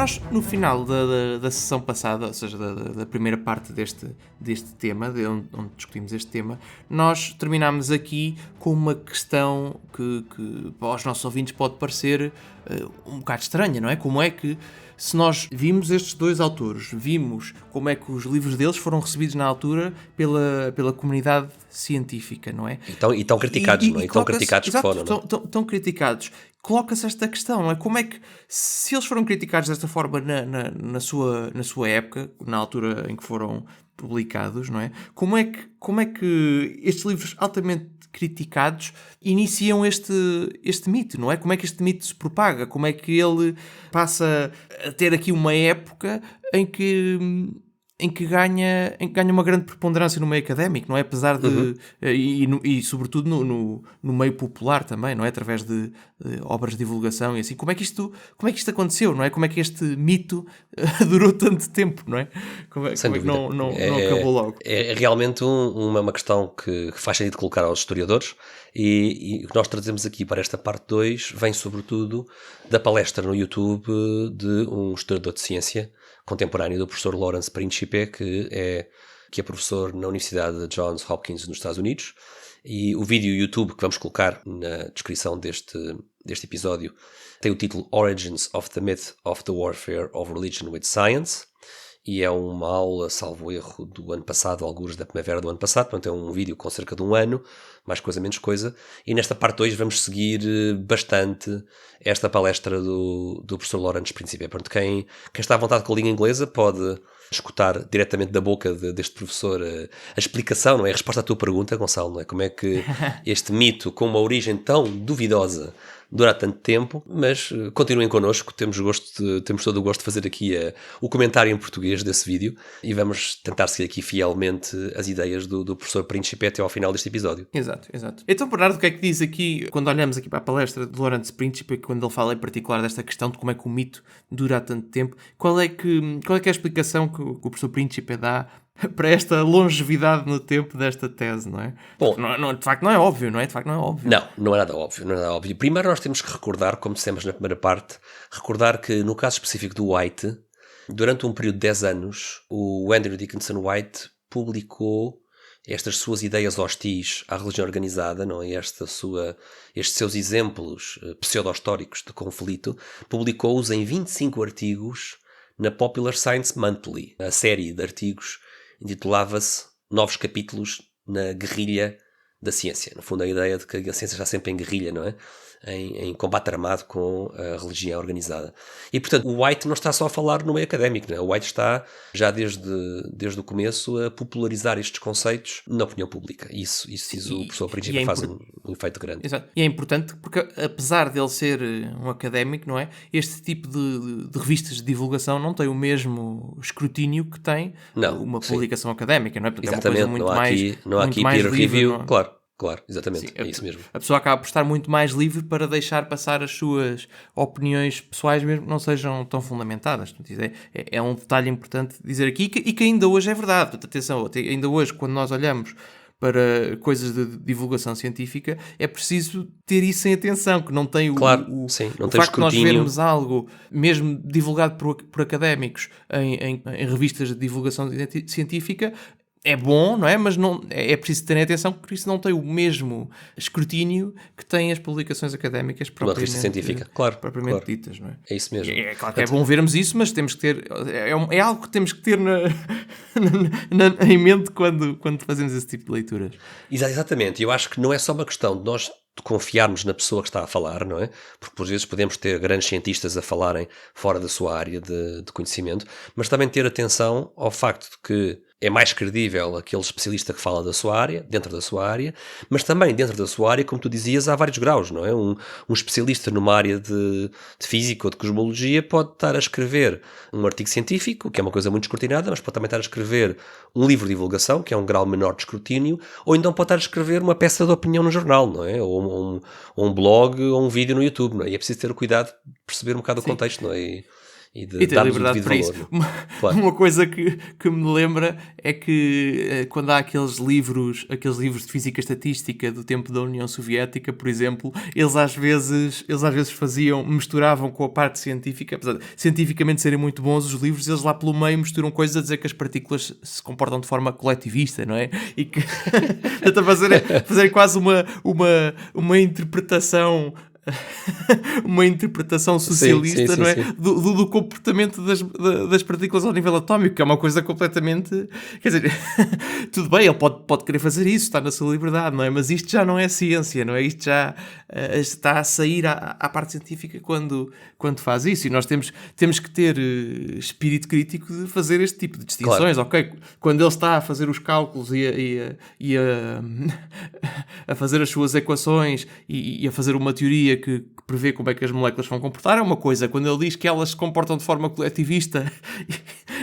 nós, no final da sessão passada, ou seja, da primeira parte deste tema, onde discutimos este tema, nós terminámos aqui com uma questão que aos nossos ouvintes pode parecer um bocado estranha, não é? Como é que, se nós vimos estes dois autores, vimos como é que os livros deles foram recebidos na altura pela comunidade científica, não é? E tão criticados, não é? E tão criticados que foram, não é? Tão criticados. Coloca-se esta questão, não é? Como é que, se eles foram criticados desta forma na sua época, na altura em que foram publicados, não é? Como é que estes livros altamente criticados iniciam este mito, não é? Como é que este mito se propaga? Como é que ele passa a ter aqui uma época em que ganha uma grande preponderância no meio académico, não é? Apesar de... E sobretudo no meio popular também, não é? Através de obras de divulgação e assim. Como é que isto aconteceu, não é? Como é que este mito durou tanto tempo, não é? Como é que não acabou logo? É realmente uma questão que faz sentido colocar aos historiadores, e o que nós trazemos aqui para esta parte 2 vem sobretudo da palestra no YouTube de um historiador de ciência contemporâneo do professor Lawrence Principe, que é professor na Universidade de Johns Hopkins nos Estados Unidos, e o vídeo YouTube que vamos colocar na descrição deste episódio tem o título Origins of the Myth of the Warfare of Religion with Science, e é uma aula, salvo erro, do ano passado, alguns da primavera do ano passado, portanto é um vídeo com cerca de um ano, mais coisa menos coisa, e nesta parte 2 vamos seguir bastante esta palestra do professor Lawrence Principe. Portanto, quem está à vontade com a língua inglesa pode escutar diretamente da boca deste professor a explicação, não é? A resposta à tua pergunta, Gonçalo, não é? Como é que este mito, com uma origem tão duvidosa, dura tanto tempo, mas continuem connosco, temos todo o gosto de fazer aqui o comentário em português desse vídeo, e vamos tentar seguir aqui fielmente as ideias do professor Principe até ao final deste episódio. Exato. Então, Bernardo, o que é que diz aqui, quando olhamos aqui para a palestra de Lawrence Principe, quando ele fala em particular desta questão de como é que o mito dura tanto tempo, qual é que é a explicação que o professor Principe dá para esta longevidade no tempo desta tese, não é? Bom, de facto não é óbvio, não é? Não é nada óbvio. Primeiro nós temos que recordar, como dissemos na primeira parte, que no caso específico do White, durante um período de 10 anos, o Andrew Dickinson White publicou estas suas ideias hostis à religião organizada, não é? Estes seus exemplos pseudo-históricos de conflito, publicou-os em 25 artigos na Popular Science Monthly. A série de artigos intitulava-se Novos Capítulos na Guerrilha da Ciência. No fundo, a ideia de que a ciência está sempre em guerrilha, não é? Em combate armado com a religião organizada. E, portanto, o White não está só a falar no meio académico, não é? O White está, já desde o começo, a popularizar estes conceitos na opinião pública. Isso o professor Principe faz um efeito grande. Exato. E é importante porque, apesar dele ser um académico, não é? Este tipo de revistas de divulgação não tem o mesmo escrutínio que tem uma publicação académica, não é? Portanto, exatamente, é uma coisa não há aqui peer review, Claro, exatamente, sim, é isso mesmo. A pessoa acaba por estar muito mais livre para deixar passar as suas opiniões pessoais, mesmo que não sejam tão fundamentadas. É um detalhe importante dizer aqui e que ainda hoje é verdade. Portanto, atenção, ainda hoje, quando nós olhamos para coisas de divulgação científica, é preciso ter isso em atenção, que não tem o facto de nós vermos algo, mesmo divulgado por académicos em revistas de divulgação científica. É bom, não é? Mas não, é preciso ter atenção porque isso não tem o mesmo escrutínio que têm as publicações académicas propriamente, científica. Propriamente ditas, não é? É isso mesmo. É claro que é bom vermos isso, mas temos que ter... É algo que temos que ter em mente quando fazemos esse tipo de leituras. Exatamente. Eu acho que não é só uma questão de nós confiarmos na pessoa que está a falar, não é? Porque por vezes podemos ter grandes cientistas a falarem fora da sua área de conhecimento, mas também ter atenção ao facto de que é mais credível aquele especialista que fala da sua área, dentro da sua área, mas também dentro da sua área, como tu dizias, há vários graus, não é? Um especialista numa área de física ou de cosmologia pode estar a escrever um artigo científico, que é uma coisa muito escrutinada, mas pode também estar a escrever um livro de divulgação, que é um grau menor de escrutínio, ou então pode estar a escrever uma peça de opinião no jornal, não é? Ou um blog, ou um vídeo no YouTube, não é? E é preciso ter o cuidado de perceber um bocado o contexto, não é? e E de tem darmos o liberdade devido para valor. isso. Não? Claro. Uma coisa que me lembra é que quando há aqueles livros de física estatística do tempo da União Soviética, por exemplo, eles às vezes misturavam com a parte científica, apesar de cientificamente serem muito bons os livros, eles lá pelo meio misturam coisas a dizer que as partículas se comportam de forma coletivista, não é? E que tentam fazer quase uma interpretação uma interpretação Sim, sim, socialista, sim, não é? sim. Do comportamento das partículas ao nível atómico, que é uma coisa completamente... Quer dizer, tudo bem, ele pode querer fazer isso, está na sua liberdade, não é? Mas isto já não é ciência, não é? Isto já está a sair à parte científica quando faz isso. E nós temos que ter espírito crítico de fazer este tipo de distinções, Claro. ok? Quando ele está a fazer os cálculos e a fazer as suas equações e a fazer uma teoria que prevê como é que as moléculas vão comportar, é uma coisa. Quando ele diz que elas se comportam de forma coletivista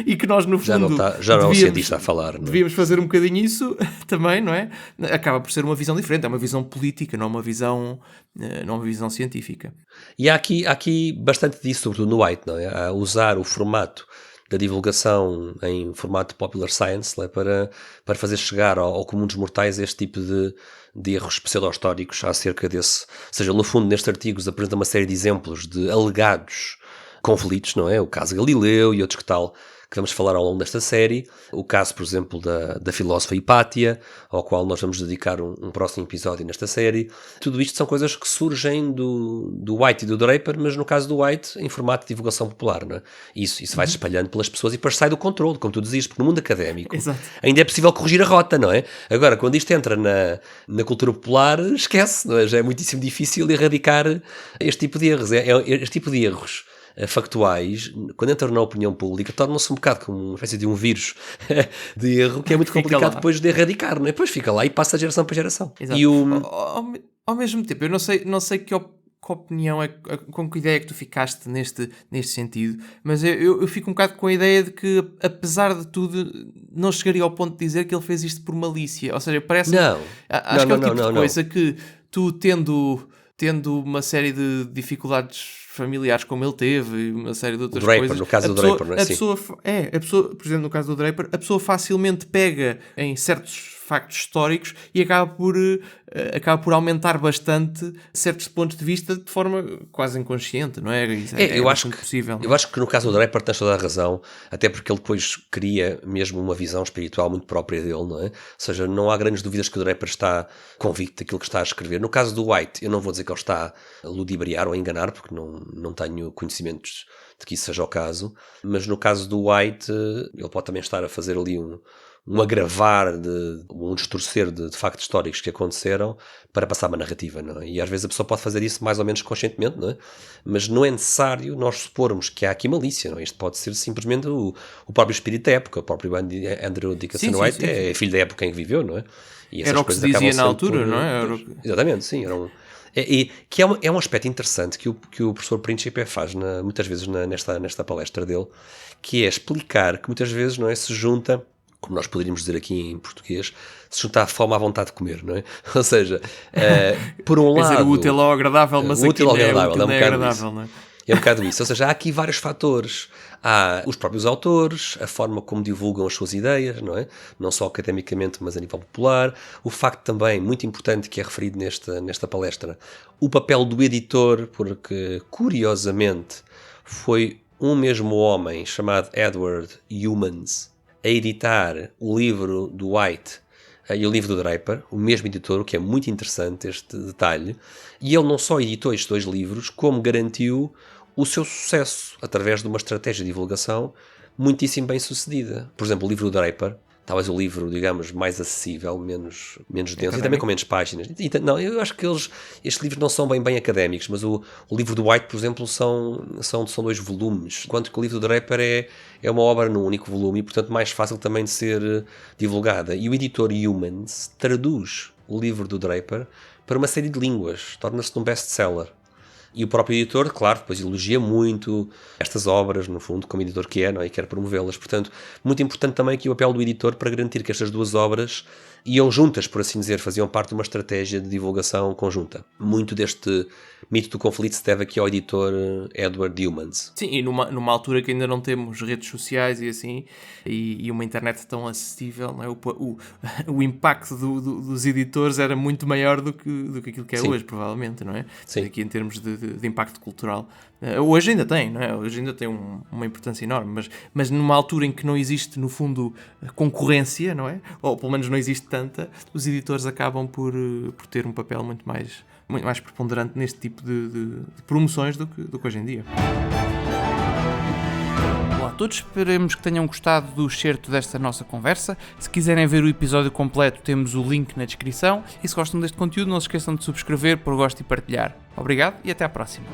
e que nós, no fundo, Já não é um cientista a falar, não é? devíamos fazer um bocadinho isso também, não é? Acaba por ser uma visão diferente, é uma visão política, não é uma visão científica. E há aqui bastante disso, sobretudo no White, não é? A usar o formato da divulgação em formato popular science, não é? para fazer chegar ao comum dos mortais este tipo de erros pseudo-históricos acerca desse. Ou seja, no fundo, nestes artigos apresenta uma série de exemplos de alegados conflitos, não é? O caso Galileu e outros que tal, que vamos falar ao longo desta série. O caso, por exemplo, da filósofa Hipátia, ao qual nós vamos dedicar um próximo episódio nesta série. Tudo isto são coisas que surgem do White e do Draper, mas no caso do White, em formato de divulgação popular, não é? Isso vai-se espalhando pelas pessoas e depois sai do controle, como tu dizias, porque no mundo académico Exato. ainda é possível corrigir a rota, não é? Agora, quando isto entra na cultura popular, esquece, não é? Já é muitíssimo difícil erradicar este tipo de erros. Este tipo de erros factuais, quando entram na opinião pública, tornam-se um bocado como uma espécie de um vírus de erro que é muito complicado depois de erradicar, não é? Depois fica lá e passa de geração para geração. Exato. E ao mesmo tempo, eu não sei que opinião com que ideia é que tu ficaste neste sentido, mas eu fico um bocado com a ideia de que, apesar de tudo, não chegaria ao ponto de dizer que ele fez isto por malícia. Ou seja, parece Não. Acho que é o tipo de coisa que tu, tendo uma série de dificuldades familiares como ele teve e uma série de outras Draper, coisas. no caso do Draper, não é assim? A pessoa, por exemplo, no caso do Draper, a pessoa facilmente pega em certos factos históricos e acaba por aumentar bastante certos pontos de vista de forma quase inconsciente, não é? Eu acho que possível. Eu acho que no caso do Draper tens toda a razão, até porque ele depois cria mesmo uma visão espiritual muito própria dele, não é? Ou seja, não há grandes dúvidas que o Draper está convicto daquilo que está a escrever. No caso do White, eu não vou dizer que ele está a ludibriar ou a enganar, porque não tenho conhecimentos de que isso seja o caso, mas no caso do White, ele pode também estar a fazer ali um agravar, um distorcer de factos históricos que aconteceram para passar uma narrativa, não é? E às vezes a pessoa pode fazer isso mais ou menos conscientemente, não é? Mas não é necessário nós supormos que há aqui malícia, não é? Isto pode ser simplesmente o próprio espírito da época. O próprio Andrew Dickinson White é filho da época em que viveu, não é? E era o que se dizia na altura, não é? Exatamente, sim. Que é um aspecto interessante que o professor Príncipe faz muitas vezes nesta palestra dele, que é explicar que muitas vezes, não é, se junta, como nós poderíamos dizer aqui em português, se junta a fome à vontade de comer, não é? Ou seja, por um lado... Quer dizer, o útil ao agradável, mas aqui não é agradável, não é? É um bocado isso. Ou seja, há aqui vários fatores. Há os próprios autores, a forma como divulgam as suas ideias, não é? Não só academicamente, mas a nível popular. O facto também, muito importante, que é referido nesta palestra, o papel do editor, porque, curiosamente, foi um mesmo homem chamado Edward Humans a editar o livro do White e o livro do Draper, o mesmo editor, o que é muito interessante este detalhe. E ele não só editou estes dois livros, como garantiu o seu sucesso através de uma estratégia de divulgação muitíssimo bem sucedida. Por exemplo, o livro do Draper, talvez o livro, digamos, mais acessível, menos denso, e também com menos páginas. Eu acho que estes livros não são bem académicos, mas o livro do White, por exemplo, são 2 volumes, enquanto que o livro do Draper é uma obra num único volume e, portanto, mais fácil também de ser divulgada. E o editor Humans traduz o livro do Draper para uma série de línguas, torna-se um best-seller. E o próprio editor, claro, depois elogia muito estas obras, no fundo, como editor que é, não é? E quer promovê-las. Portanto, muito importante também aqui o papel do editor para garantir que estas duas obras iam juntas, por assim dizer, faziam parte de uma estratégia de divulgação conjunta. Muito deste mito do conflito se deve aqui ao editor Edward Heumanns. Sim, e numa altura que ainda não temos redes sociais e assim, e uma internet tão acessível, não é? O impacto dos editores era muito maior do que aquilo que é hoje, provavelmente, não é? Sim. Aqui em termos de impacto cultural. Hoje ainda tem, não é? Hoje ainda tem uma importância enorme, mas numa altura em que não existe, no fundo, concorrência, não é? Ou pelo menos não existe tanta, os editores acabam por ter um papel muito mais preponderante neste tipo de promoções do que hoje em dia. Olá a todos, esperemos que tenham gostado do excerto desta nossa conversa. Se quiserem ver o episódio completo, temos o link na descrição. E se gostam deste conteúdo, não se esqueçam de subscrever, pôr gosto e partilhar. Obrigado e até à próxima.